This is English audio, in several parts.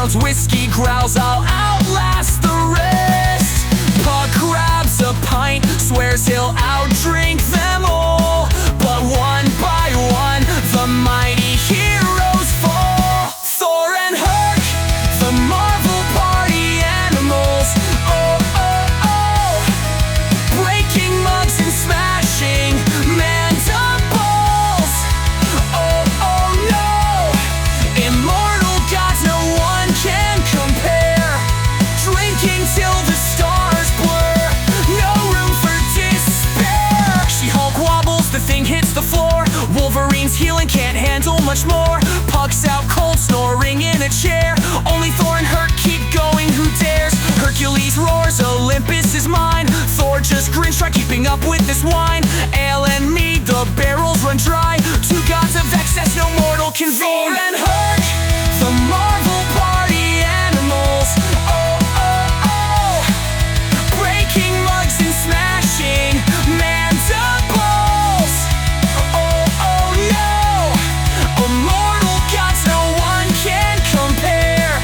pounds whiskey growls, I'll outlast the rest. Puck grabs a pint, swears he'll outdrink them all, but one by one the mighty heroes fall. Thor and Herc, the Marvel party animals. Oh, oh, oh, breaking mugs and smashing mandibles. Oh, oh no, immortal gods no one can compare. Drinking till the stars blur, no room for despair. She-Hulk wobbles, the thing hits the floor. Wolverine's healing can't handle much more. Puck's out cold, snoring in a chair. Only Thor and Herc keep going, who dares? Hercules roars, Olympus is mine. Thor just grins, try keeping up with this wine. Ale and mead, the barrels run dry. Two gods of excess, no mortal can Thor and Herc, the Marvel party animals. Oh, oh, oh, breaking mugs and smashing mandibles. Oh, oh no, immortal gods no one can compare.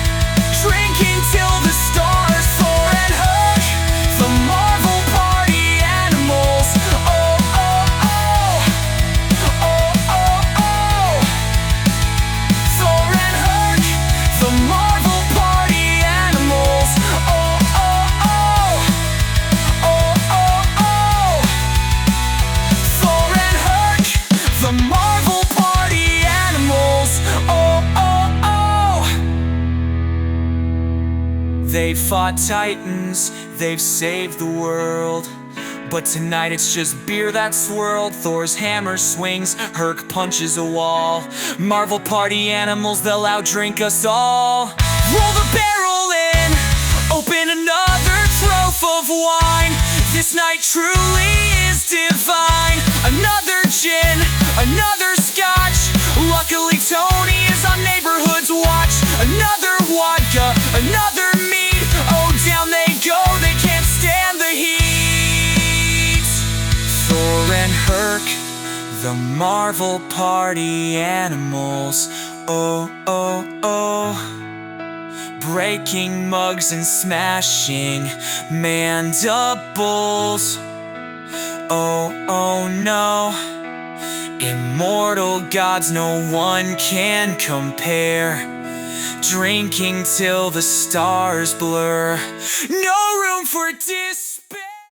Drinking till the stars, Thor and Herc, the Marvel party animals. Oh, oh, oh, oh, oh, oh, Thor and Herc, the Marvel party animals. Oh, oh, oh, oh, oh, oh, Thor and Herc, the Marvel party animals. Oh, oh, oh. They've fought titans, they've saved the world, but tonight it's just beer that's swirled. Thor's hammer swings, Herc punches a wall. Marvel party animals, they'll outdrink us all. Roll the barrel in, open another trove of wine. This night truly is divine. Another gin, another scotch. Luckily Tony is on neighborhood's watch. Another vodka, another mead. Oh, down they go, they can't stand the heat. Thor and Herc, the Marvel party animals. Oh, oh, oh, breaking mugs and smashing mandibles. Oh, oh no, immortal gods no one can compare. Drinking till the stars blur, no room for despair.